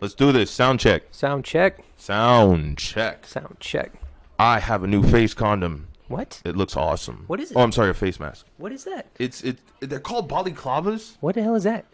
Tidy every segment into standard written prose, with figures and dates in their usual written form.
Let's do this. Sound check. Sound check. Sound check. Sound check. I have a new face condom. What? It looks awesome. What is it? Oh, I'm sorry, a face mask. What is that? They're called balaclavas. What the hell is that?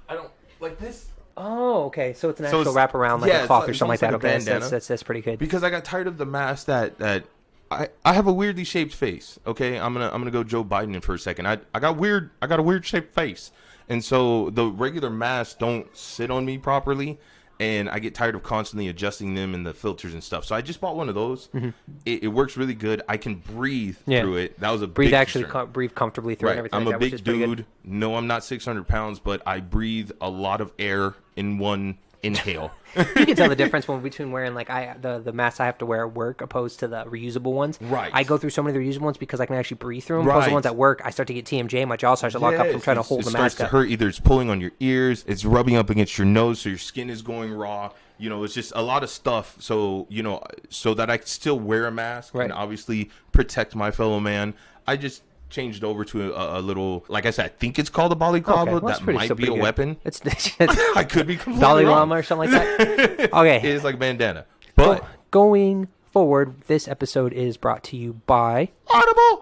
I don't like this. Oh, okay. So it's an actual wraparound, like a cloth or something like that. Okay, that's pretty good. Because I got tired of the mask that I have a weirdly shaped face. Okay, I'm gonna go Joe Biden in for a second. I got a weird shaped face, and so the regular masks don't sit on me properly, and I get tired of constantly adjusting them and the filters and stuff. So I just bought one of those. Mm-hmm. It works really good. I can breathe through it. That was a breathe big actually breathe comfortably through it and everything. I'm like a that, big dude. No, I'm not 600 pounds, but I breathe a lot of air in one inhale. You can tell the difference between wearing like the masks I have to wear at work opposed to the reusable ones. Right. I go through so many of the reusable ones because I can actually breathe through them. Opposed to the ones at work, I start to get TMJ. My jaw starts to lock up from trying to hold the mask up. It starts to hurt. Either it's pulling on your ears, it's rubbing up against your nose, so your skin is going raw. You know, it's just a lot of stuff. So, you know, so that I can still wear a mask and obviously protect my fellow man. I just changed over to a little, like I said, I think it's called a balaclava. Okay, that might be a weapon. It's I could be completely Dalai wrong. Lama or something like that. Okay. It is like bandana. But going forward, this episode is brought to you by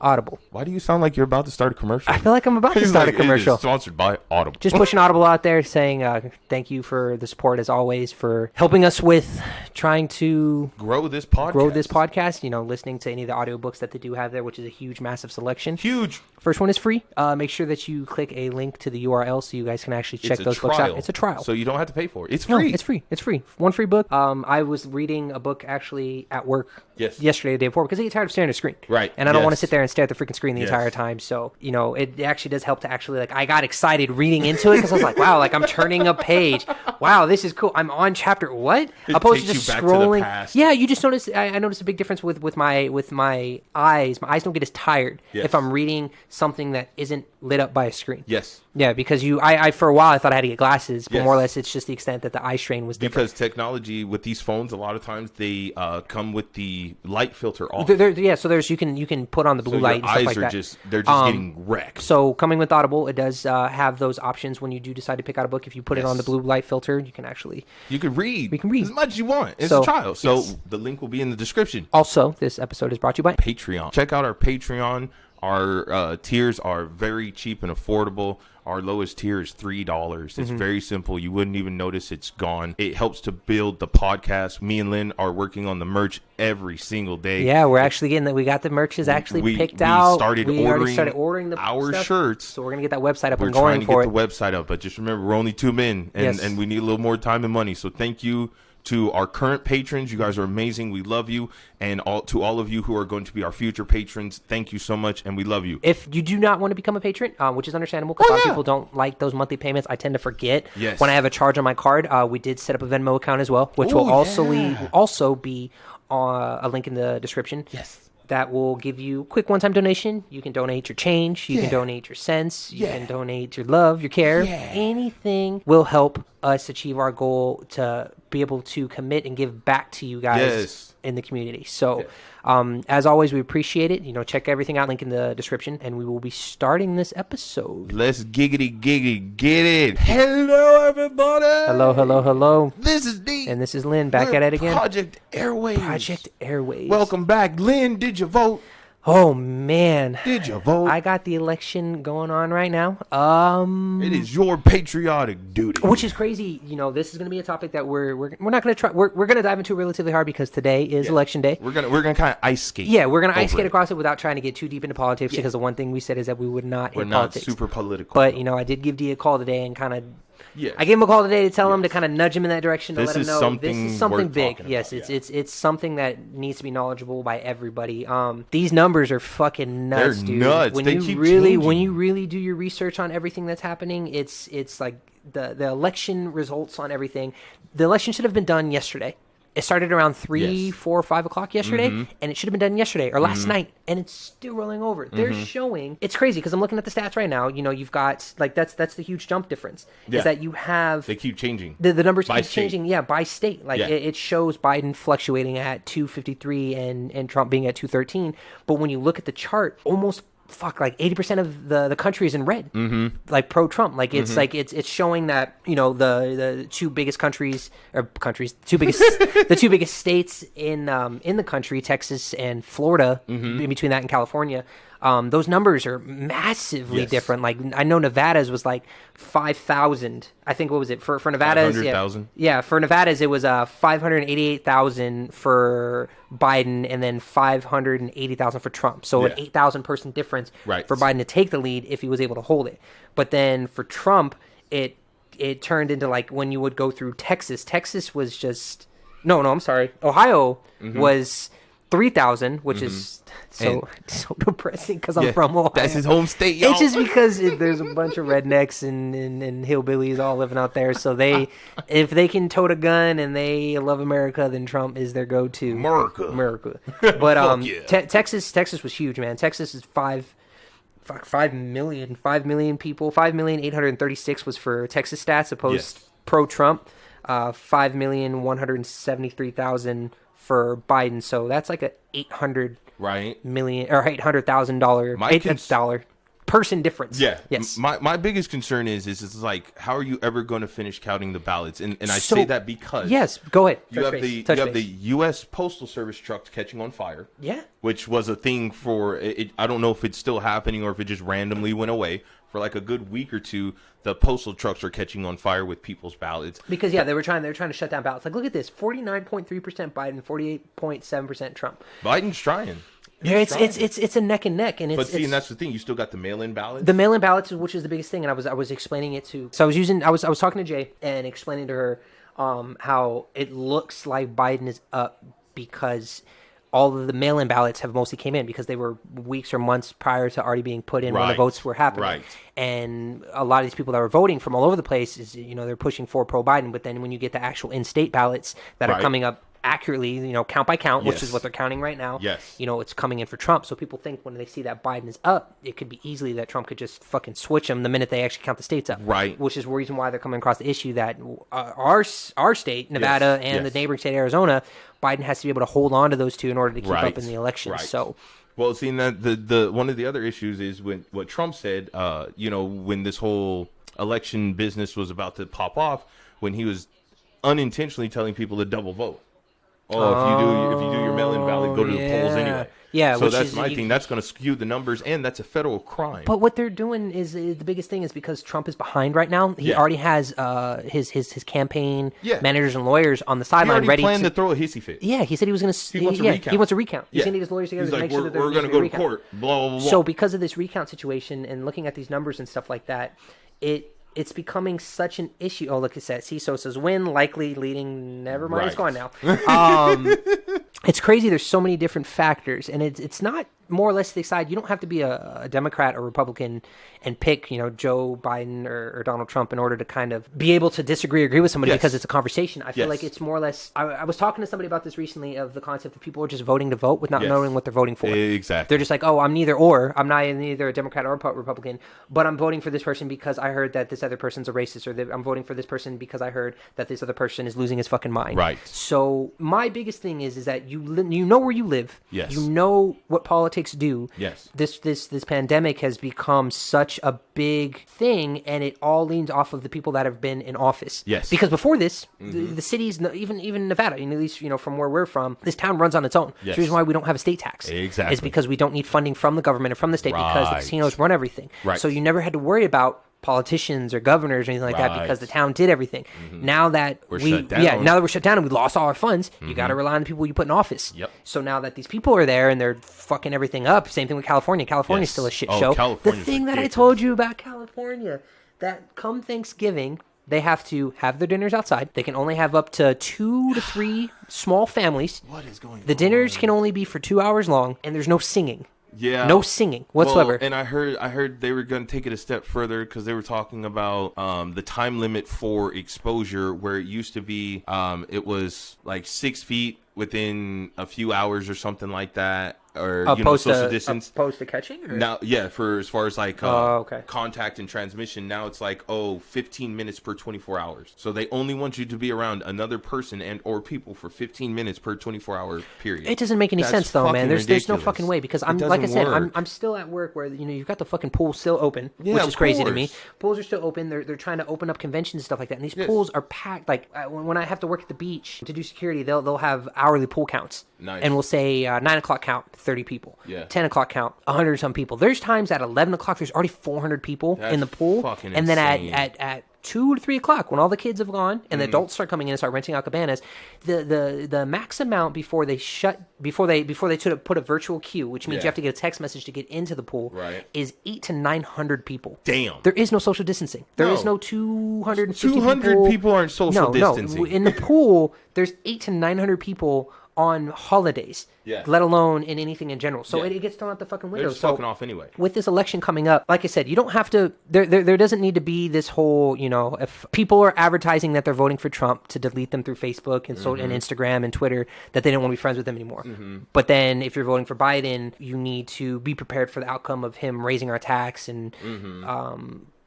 Audible. Why do you sound like you're about to start a commercial? I feel like I'm about to start a commercial. It is sponsored by Audible. Just pushing Audible out there, saying thank you for the support as always, for helping us with trying to grow this podcast. You know, listening to any of the audiobooks that they do have there, which is a huge, massive selection. Huge. First one is free. Make sure that you click a link to the URL so you guys can actually check those books out. It's a trial. So you don't have to pay for it. It's free. No, it's free. It's free. One free book. I was reading a book actually at work yesterday, the day before, because I get tired of staring at a screen. Right. And I don't want to sit there and stare at the freaking screen the entire time. So, you know, it actually does help to actually, like, I got excited reading into it because I was like, wow, like I'm turning a page. Wow, this is cool. I'm on chapter what? Opposed to just scrolling. Yeah, you just notice. I noticed a big difference with my eyes. My eyes don't get as tired if I'm reading something that isn't lit up by a screen. Yes. Yeah, because I for a while I thought I had to get glasses, but more or less it's just the extent that the eye strain was different. Because technology with these phones, a lot of times they come with the light filter off. So there's you can put on the blue light and stuff like that. They're just getting wrecked. So coming with Audible, it does have those options when you do decide to pick out a book. If you put it on the blue light filter, you can actually read. We can read as much as you want. It's a trial. So the link will be in the description. Also, this episode is brought to you by Patreon. Check out our Patreon. Our tiers are very cheap and affordable. Our lowest tier is $3. It's very simple. You wouldn't even notice it's gone. It helps to build the podcast. Me and Lynn are working on the merch every single day. Yeah, we're actually getting that. We got the merch is actually picked out. We already started ordering our stuff. shirts. So we're going to get that website up and going for it. We're trying to get the website up. But just remember, we're only 2 men. And we need a little more time and money. So thank you to our current patrons. You guys are amazing. We love you. And to all of you who are going to be our future patrons, thank you so much, and we love you. If you do not want to become a patron, which is understandable because a lot of people don't like those monthly payments, I tend to forget when I have a charge on my card. We did set up a Venmo account as well, which will also be a link in the description. Yes. That will give you a quick one-time donation. You can donate your change. You can donate your cents. You can donate your love, your care. Anything will help us achieve our goal to be able to commit and give back to you guys in the community. So, as always, we appreciate it. You know, check everything out. Link in the description. And we will be starting this episode. Let's giggity get it. Hello, everybody. Hello. This is D. And this is Lynn. Back at it again. Project Airwaves. Welcome back. Lynn, did you vote? Oh, man. Did you vote? I got the election going on right now. It is your patriotic duty. Which is crazy. You know, this is going to be a topic that we're not going to try. We're going to dive into relatively hard because today is election day. We're gonna kind of ice skate. Yeah, we're going to ice skate across it without trying to get too deep into politics because the one thing we said is that we would not hit politics. We're not super political. But, you know, I did give D a call today and kind of... I gave him a call today to tell him to kind of nudge him in that direction to let him know this is something big. Yes, it's something that needs to be knowledgeable by everybody. These numbers are fucking nuts, They're dude. nuts. When you really do your research on everything that's happening, it's like the election results on everything. The election should have been done yesterday. It started around 3, 4, 5 o'clock yesterday, and it should have been done yesterday or last night, and it's still rolling over. They're showing... It's crazy, because I'm looking at the stats right now. You know, you've got... Like, that's the huge jump difference, is that you have... They keep changing. The numbers keep changing, by state. Like, it shows Biden fluctuating at 253 and Trump being at 213, but when you look at the chart, almost like 80% of the country is in red, like pro-Trump. Like it's like it's showing that the two biggest the two biggest states in the country, Texas and Florida, in between that and California. Those numbers are massively different. Like I know Nevada's was like 5,000. I think what was it for Nevada's? 500,000. Yeah, for Nevada's it was 588,000 for Biden and then 580,000 for Trump. So an 8,000 person difference for Biden to take the lead if he was able to hold it. But then for Trump, it turned into like when you would go through Texas. Texas was just I'm sorry. Ohio was 3,000, which is so depressing because I'm from Ohio. That's his home state, y'all. It's just because there's a bunch of rednecks and hillbillies all living out there. So if they can tote a gun and they love America, then Trump is their go-to. America. But Texas was huge, man. Texas is 5 million people. 5,836,000 was for Texas stats opposed pro-Trump. 5,173,000 for Biden, so that's like a $800,000 person difference. Yeah. Yes. My biggest concern is like, how are you ever going to finish counting the ballots? And I say that because go ahead. You have the U.S. Postal Service trucks catching on fire. Yeah. Which was a thing for it. I don't know if it's still happening or if it just randomly went away. For like a good week or two, the postal trucks are catching on fire with people's ballots. Because they were trying to shut down ballots. Like, look at this: 49.3% Biden, 48.7% Trump. Biden's trying. It's a neck and neck, and and that's the thing. You still got the mail-in ballots. The mail-in ballots, which is the biggest thing, and I was explaining it to. So I was talking to Jay and explaining to her how it looks like Biden is up because all of the mail-in ballots have mostly came in because they were weeks or months prior to already being put in when the votes were happening. Right. And a lot of these people that were voting from all over the place is, they're pushing for pro-Biden. But then when you get the actual in-state ballots that are coming up accurately, count by count, which is what they're counting right now. Yes. It's coming in for Trump. So people think when they see that Biden is up, it could be easily that Trump could just fucking switch them the minute they actually count the states up. Right. Which is the reason why they're coming across the issue that our state, Nevada, and the neighboring state, Arizona, Biden has to be able to hold on to those two in order to keep up in the election. Right. So, well, seeing that the one of the other issues is when what Trump said, when this whole election business was about to pop off, when he was unintentionally telling people to double vote. Oh, if you do your mail-in ballot, go to the polls anyway. Yeah, so that's my thing. That's going to skew the numbers, and that's a federal crime. But what they're doing is the biggest thing is because Trump is behind right now. He already has his campaign managers and lawyers on the sideline ready to throw a hissy fit. Yeah, he said he was going to. He wants a recount. He wants a recount. He's going to get his lawyers together to make sure that we're going to go to court. Blah blah blah. So because of this recount situation and looking at these numbers and stuff like that, it's becoming such an issue. Oh, look, it says, so it says win likely leading. Never mind, it's gone now. It's crazy. There's so many different factors, and it's not more or less they decide. You don't have to be a Democrat or Republican and pick, Joe Biden or Donald Trump in order to kind of be able to disagree or agree with somebody because it's a conversation. I feel like it's more or less. I was talking to somebody about this recently of the concept of people are just voting to vote with not knowing what they're voting for. Exactly. They're just like, oh, I'm neither or. I'm not either a Democrat or a Republican, but I'm voting for this person because I heard that this other person's a racist, or I'm voting for this person because I heard that this other person is losing his fucking mind. Right. So my biggest thing is that you know where you live. Yes. You know what politics do. Yes. This pandemic has become such a big thing, and it all leans off of the people that have been in office. Yes. Because before this, the cities, even Nevada, at least from where we're from, this town runs on its own. Yes. The reason why we don't have a state tax exactly is because we don't need funding from the government or from the state because the casinos run everything. Right. So you never had to worry about politicians or governors or anything like that because the town did everything. Now that we're shut down and we lost all our funds, you got to rely on the people you put in office. Yep. So now that these people are there and they're fucking everything up, same thing with California. California's still a shit show. The thing that I told you about California, that come Thanksgiving, they have to have their dinners outside. They can only have up to 2 to 3 small families. What is going on? The dinners can only be for 2 hours long, and there's no singing. Yeah. No singing whatsoever. Well, and I heard they were going to take it a step further because they were talking about the time limit for exposure, where it used to be it was like 6 feet within a few hours or something like that. or Opposed social to distance. opposed to catching. Or? Now, yeah, for as far as like Okay. contact and transmission, now it's like 15 minutes per 24 hours. So they only want you to be around another person and or people for 15 minutes per 24-hour period. It doesn't make any That's sense though, man. There's no ridiculous. fucking way because I'm It like I doesn't said, work. I'm still at work where you've got the fucking pool still open, Yeah, which of is crazy to me. course. Pools are still open. They're trying to open up conventions and stuff like that, and these Yes. pools are packed. Like when I have to work at the beach to do security, they'll have hourly pool counts. Nice. And we'll say 9 o'clock count, 30 people. Yeah. 10 o'clock count, 100 some people. There's times at 11 o'clock, there's already 400 people That's in the pool. fucking and then insane. at 2 to 3 o'clock, when all the kids have gone and the adults start coming in and start renting out cabanas, the max amount before they put a virtual queue, which means Yeah. you have to get a text message to get into the pool, Right. is 800 to 900 people. Damn. There is no social distancing. There is No. no 250 200 people aren't social distancing. No, in the pool, there's 800 to 900 people on holidays, Yeah. let alone in anything in general. So Yeah. it gets thrown out the fucking They're window. just So fucking off anyway. with this election coming up, like I said, you don't have to. There doesn't need to be this whole. If people are advertising that they're voting for Trump, to delete them through Facebook and and Instagram and Twitter, that they don't want to be friends with them anymore. But then if you're voting for Biden, you need to be prepared for the outcome of him raising our tax and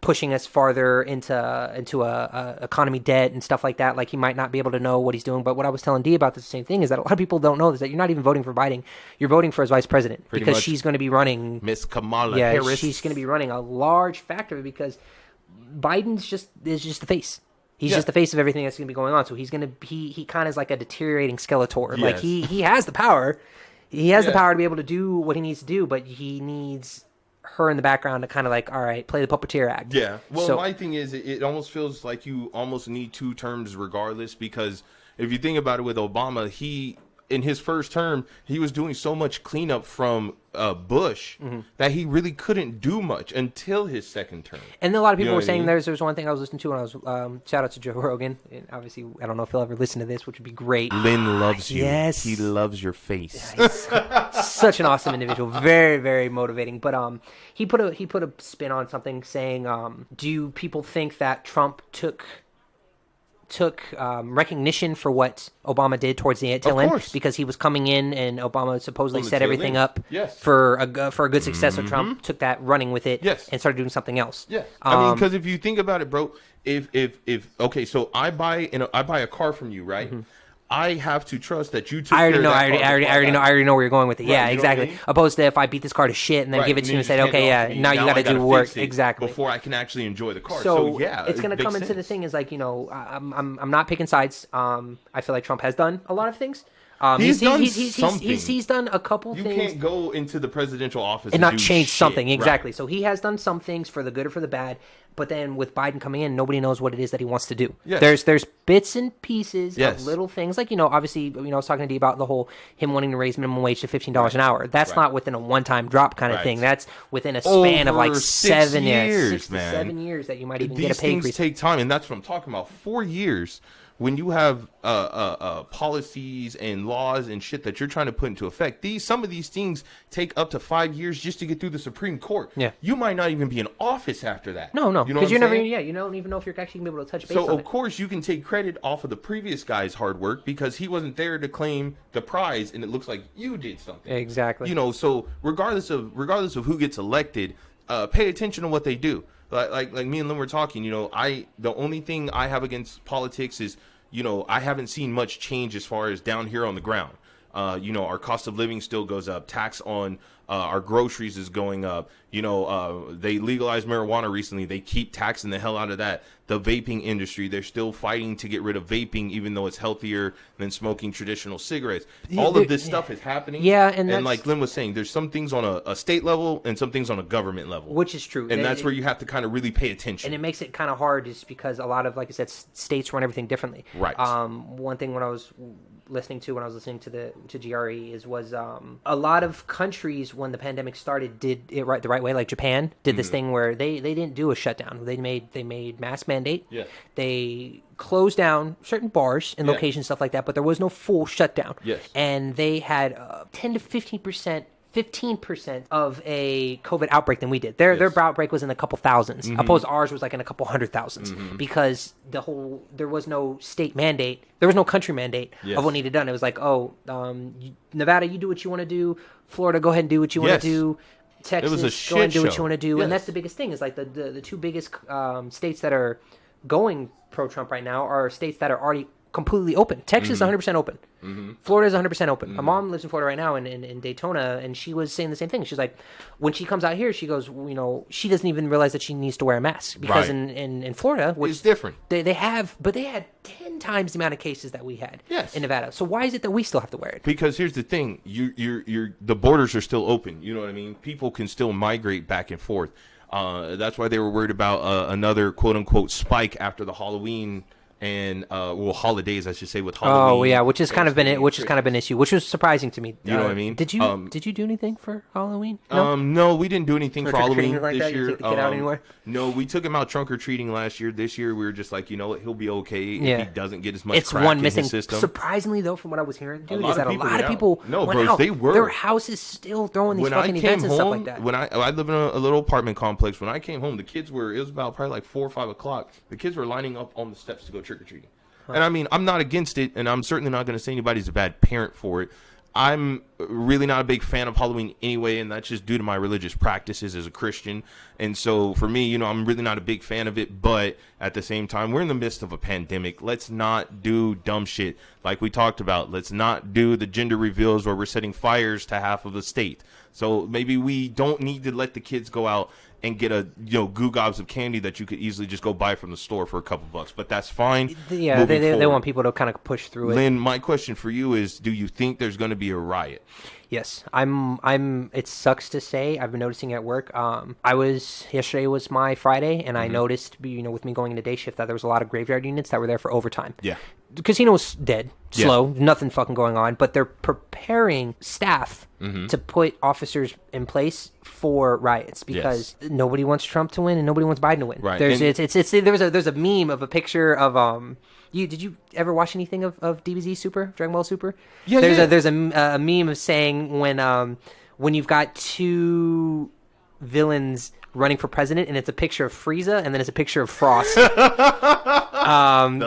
pushing us farther into a economy debt and stuff like that. Like, he might not be able to know what he's doing. But what I was telling Dee about this same thing is that a lot of people don't know this, that you're not even voting for Biden. You're voting for his vice president Pretty because much. she's going to be running. Miss Kamala Yeah, Harris. she's going to be running a large factor because Biden's is just the face. He's Yeah. just the face of everything that's going to be going on. So he kind of is like a deteriorating Skeletor. Like, Yes. he has the power. He has the Yeah. power to be able to do what he needs to do, but he needs her in the background to kind of like, all right, play the puppeteer act. Yeah. Well, So- my thing is, it almost feels like you almost need two terms regardless, because if you think about it with Obama, in his first term, he was doing so much cleanup from Bush that he really couldn't do much until his second term. And a lot of people know were what I saying mean? there's one thing I was listening to when I was shout out to Joe Rogan. And obviously, I don't know if he'll ever listen to this, which would be great. Lynn loves you. yes. He loves your face. Such an awesome individual, very, very motivating. But he put a spin on something saying, do people think that Trump took recognition for what Obama did towards the tail end, course. because he was coming in and Obama supposedly On the set tail everything end. up Yes. for a good success. So Trump took that, running with it, Yes. and started doing something else. Yeah, I mean, because if you think about it, bro, if okay, so I buy a car from you, right? I have to trust that you took I already care know. of that I already car before got it. already know where you're going with it. Right, Yeah, you know what I exactly. mean? Opposed to if I beat this car to shit and then Right, give it to you and just say, hand okay, it yeah, off to me. now you got I to gotta do work. fix it Exactly. before I can actually enjoy the car. So yeah, it's going to it come makes into the sense. thing is like, I'm not picking sides. I feel like Trump has done a lot of things. He's done He's something. done a couple You things. can't go into the presidential office And not do change shit. something. Right. Exactly. So he has done some things for the good or for the bad. But then with Biden coming in, nobody knows what it is that he wants to do. Yes. There's bits and pieces Yes. of little things. Like, obviously, I was talking to you about the whole him wanting to raise minimum wage to $15 an hour. That's Right. not within a one-time drop kind of Right. thing. That's within a span of like Over 7 years. 6 to man. 7 years that you might even These get a pay things increase. take time, and that's what I'm talking about. 4 years. When you have policies and laws and shit that you're trying to put into effect, some of these things take up to 5 years just to get through the Supreme Court. Yeah. You might not even be in office after that. No, You know because what you're I'm never. saying? Yeah, you don't even know if you're actually gonna be able to touch base So on of it. course you can take credit off of the previous guy's hard work because he wasn't there to claim the prize, and it looks like you did something. Exactly. So regardless of who gets elected, pay attention to what they do. Like me and Lynn were talking. The only thing I have against politics is, I haven't seen much change as far as down here on the ground. Our cost of living still goes up. Tax on our groceries is going up. They legalized marijuana recently. They keep taxing the hell out of that. The vaping industry, they're still fighting to get rid of vaping, even though it's healthier than smoking traditional cigarettes. All of this stuff is happening. Yeah, and that's- like Lynn was saying, there's some things on a state level and some things on a government level. Which is true. And that's where you have to kind of really pay attention. And it makes it kind of hard just because a lot of, like I said, states run everything differently. Right. One thing when I was listening to GRE was a lot of countries when the pandemic started did it the right way. Like Japan did this thing where they didn't do a shutdown. They made mask mandate. Yeah. They closed down certain bars and locations, stuff like that, but there was no full shutdown. Yes. And they had 10 to 15% 15% of a COVID outbreak than we did. Their outbreak was in a couple thousands, opposed to ours was like in a couple 100,000, because there was no state mandate, there was no country mandate of what needed done. It was like, Nevada, you do what you want to do. Florida, go ahead and do what you want to do. Texas, go ahead and do what you want to do. And that's the biggest thing, is like the two biggest states that are going pro-Trump right now are states that are already completely open. Texas is 100% open. Florida is 100% open. My mom lives in Florida right now in Daytona, and she was saying the same thing. She's like, when she comes out here, she goes, she doesn't even realize that she needs to wear a mask, because in Florida, which it's different. They had 10 times the amount of cases that we had in Nevada. So why is it that we still have to wear it? Because here's the thing, the borders are still open. You know what I mean? People can still migrate back and forth. That's why they were worried about another quote unquote spike after the Halloween and holidays, I should say, with Halloween. Oh yeah, which has kind of been an issue, which was surprising to me. You know what I mean? Did you do anything for Halloween? No, we didn't do anything for Halloween like this that? year. You take the kid out anywhere? No, we took him out trunk or treating last year. This year we were just like, he'll be okay if he doesn't get as much. It's crack one in missing. his system. Surprisingly though, from what I was hearing, dude, a lot of people went out. They were. Their house is still throwing these fucking events and stuff like that. When I live in a little apartment complex, when I came home, the kids it was about probably like 4 or 5 o'clock. The kids were lining up on the steps to go trick or treating. And I mean, I'm not against it, and I'm certainly not going to say anybody's a bad parent for it. I'm really not a big fan of Halloween anyway, and that's just due to my religious practices as a Christian. And so for me, I'm really not a big fan of it. But at the same time, we're in the midst of a pandemic. Let's not do dumb shit like we talked about. Let's not do the gender reveals where we're setting fires to half of the state. So maybe we don't need to let the kids go out and get goo gobs of candy that you could easily just go buy from the store for a couple bucks. But that's fine. Yeah, they want people to kind of push through it. Lynn, my question for you is, do you think there's going to be a riot? Yes, it sucks to say. I've been noticing at work. Yesterday was my Friday, and I noticed, with me going into day shift, that there was a lot of graveyard units that were there for overtime. Yeah. The casino was dead, slow, nothing fucking going on, but they're preparing staff to put officers in place for riots, because nobody wants Trump to win and nobody wants Biden to win. Right. There's a meme of a picture of did you ever watch anything of DBZ Super, Dragon Ball Super? Yeah. There's a meme of saying when you've got two villains running for president, and it's a picture of Frieza, and then it's a picture of Frost. The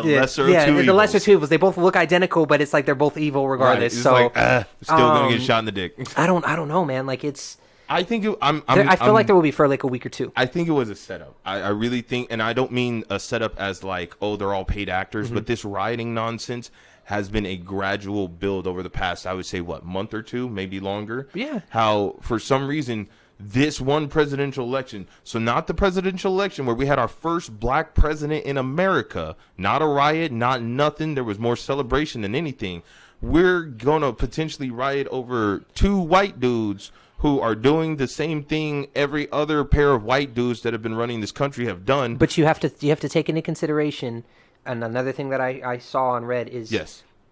lesser two evils. They both look identical, but it's like they're both evil regardless. Right. So still gonna get shot in the dick. I don't know, man. Like it's. I think I feel like there will be for like a week or two. I think it was a setup. I really think, and I don't mean a setup as like, they're all paid actors, but this rioting nonsense has been a gradual build over the past, I would say, month or two, maybe longer. Yeah. How for some reason this one presidential election, so not the presidential election where we had our first black president in America, not a riot, not nothing. There was more celebration than anything. We're gonna potentially riot over two white dudes who are doing the same thing every other pair of white dudes that have been running this country have done. But you have to take into consideration, and another thing that I saw and read is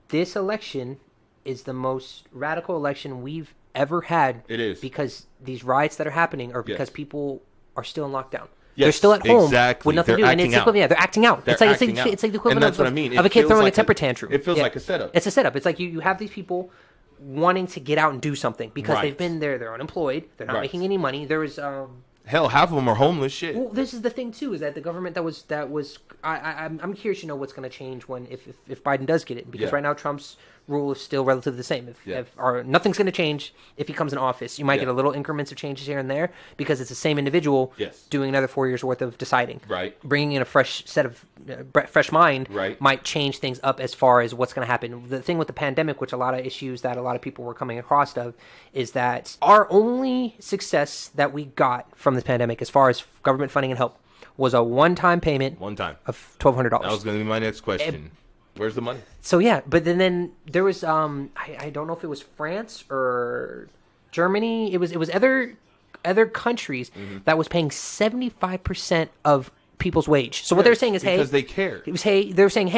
this election is the most radical election we've ever had. It is. Because these riots that are happening are because people are still in lockdown. Yes, they're still at home with nothing they're to do. And it's out. They're acting out. It's like the equivalent of a kid throwing a temper tantrum. It feels like a setup. It's a setup. It's like you have these people wanting to get out and do something because they've been there. They're unemployed. They're not making any money. There was hell, half of them are homeless. Shit. Well, this is the thing too, is that the government that was. I'm curious to know what's going to change when if Biden does get it, because right now Trump's rule is still relatively the same. Nothing's going to change if he comes in office. You might get a little increments of changes here and there because it's the same individual doing another 4 years worth of deciding. Right. Bringing in a fresh set of fresh mind might change things up as far as what's going to happen. The thing with the pandemic, which a lot of issues that a lot of people were coming across of, is that our only success that we got from this pandemic as far as government funding and help was a one-time payment of $1,200. That was going to be my next question. Where's the money? So yeah, but then there was I don't know if it was France or Germany. It was other countries that was paying 75% of people's wage. So what they're saying is, because they care. They're saying,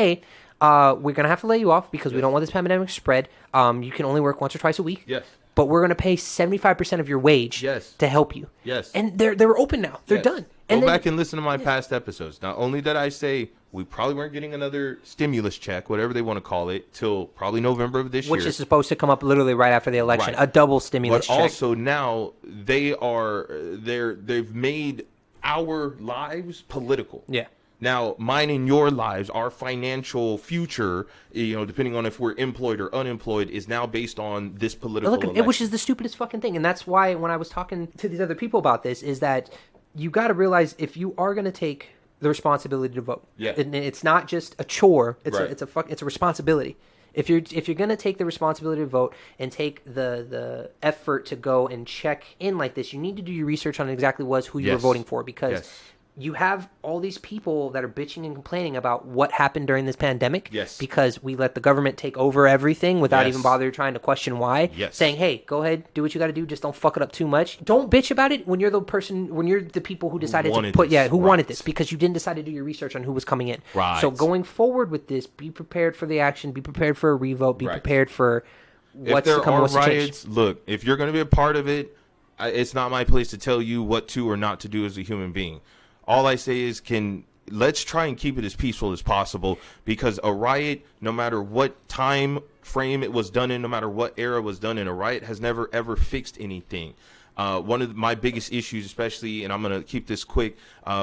we're gonna have to lay you off because we don't want this pandemic to spread. You can only work once or twice a week. Yes. But we're going to pay 75% of your wage to help you. Yes. And they were open now. They're done. Go back and listen to my past episodes. Not only did I say we probably weren't getting another stimulus check, whatever they want to call it, till probably November of this year. Which is supposed to come up literally right after the election. Right. A double stimulus check. But also now they've made our lives political. Yeah. Now, mine and your lives, our financial future, depending on if we're employed or unemployed, is now based on this political election. Which is the stupidest fucking thing. And that's why when I was talking to these other people about this, is that you got to realize if you are going to take the responsibility to vote, and it's not just a chore, it's a responsibility. If you're going to take the responsibility to vote and take the effort to go and check in like this, you need to do your research on exactly who you were voting for, because you have all these people that are bitching and complaining about what happened during this pandemic because we let the government take over everything without even bothering trying to question why, saying, hey, go ahead, do what you got to do, just don't fuck it up too much. Don't bitch about it when you're the people who decided wanted this, because you didn't decide to do your research on who was coming in. So going forward with this, be prepared for the action, be prepared for a revote, be prepared for what's to come and what's to change. Look, if you're going to be a part of it, it's not my place to tell you what to or not to do as a human being. All I say is let's try and keep it as peaceful as possible, because a riot, no matter what time frame it was done in, no matter what era it was done in, a riot has never, ever fixed anything. One of my biggest issues, especially, and I'm going to keep this quick,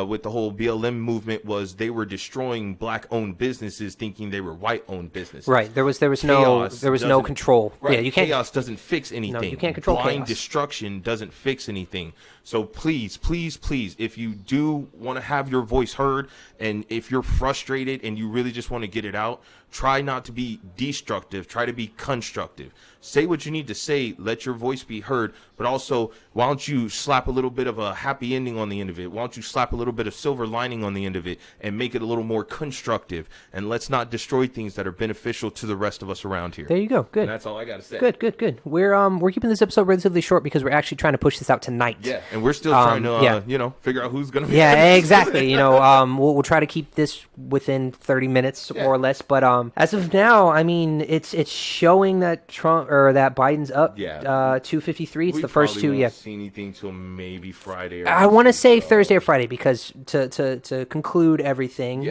with the whole BLM movement, was they were destroying black-owned businesses, thinking they were white-owned businesses. Right. There was no control. Right. Yeah, you can't. Chaos doesn't fix anything. No, you can't control Blind chaos. destruction doesn't fix anything. So please, please, please, if you do want to have your voice heard, and if you're frustrated and you really just want to get it out, try not to be destructive. Try to be constructive. Say what you need to say. Let your voice be heard. But also, why don't you slap a little bit of a happy ending on the end of it? Why don't you slap a little bit of silver lining on the end of it and make it a little more constructive? And let's not destroy things that are beneficial to the rest of us around here. There you go. Good. And that's all I got to say. Good. We're keeping this episode relatively short because we're actually trying to push this out tonight. Yeah, and we're still trying to, figure out who's going to be. Yeah, exactly. We'll try to keep this within 30 minutes more or less. But as of now, I mean, it's showing that that Biden's up 253. It's the first two. Won't see anything till maybe Friday. I want to say Thursday or Friday, because to conclude everything,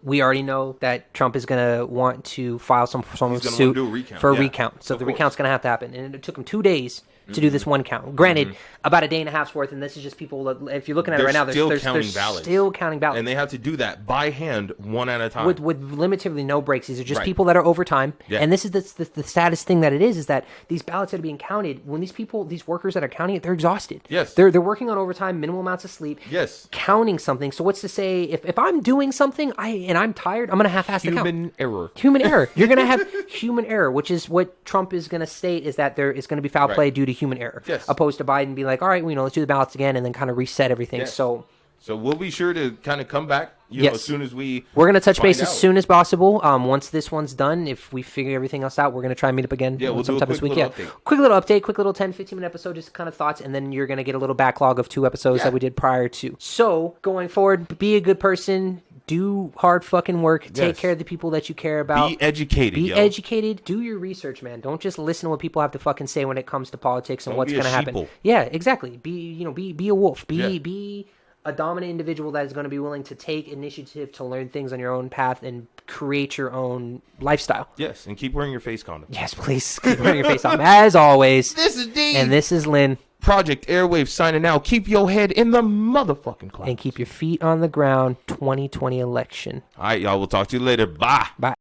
we already know that Trump is going to want to file some suit for a recount. So the recount's going to have to happen, and it took him 2 days to do this one count. Granted, about a day and a half's worth, and this is just people. If you're looking at it right now, they're still counting ballots, and they have to do that by hand, one at a time, with limited no breaks. These are just people that are overtime, and this is the saddest thing that it is that these ballots that are being counted, when these workers that are counting it, they're exhausted. Yes, they're working on overtime, minimal amounts of sleep. Yes, counting something. So what's to say if I'm doing something and I'm tired, I'm gonna half-ass the count. Human error. You're gonna have human error, which is what Trump is gonna state, is that there is gonna be foul play due to human error, opposed to Biden being like, all right, let's do the ballots again, and then kind of reset everything. So we'll be sure to kind of come back, as soon as we're going to touch base as soon as possible. Once this one's done, if we figure everything else out, we're going to try and meet up again. We'll do a quick little update. Quick little update, quick little 10-15 minute episode, just kind of thoughts, and then you're going to get a little backlog of 2 episodes that we did prior to. So going forward, be a good person. Do hard fucking work. Take care of the people that you care about. Be educated. Be educated. Do your research, man. Don't just listen to what people have to fucking say when it comes to politics and what's going to happen. Yeah, exactly. Be a wolf. Be a dominant individual that is going to be willing to take initiative to learn things on your own path and create your own lifestyle. Yes, and keep wearing your face condom. Yes, please. Keep wearing your face condom. As always. This is Dean. And this is Lynn. Project Airwaves signing out. Keep your head in the motherfucking clouds. And keep your feet on the ground. 2020 election. All right, y'all. We'll talk to you later. Bye. Bye.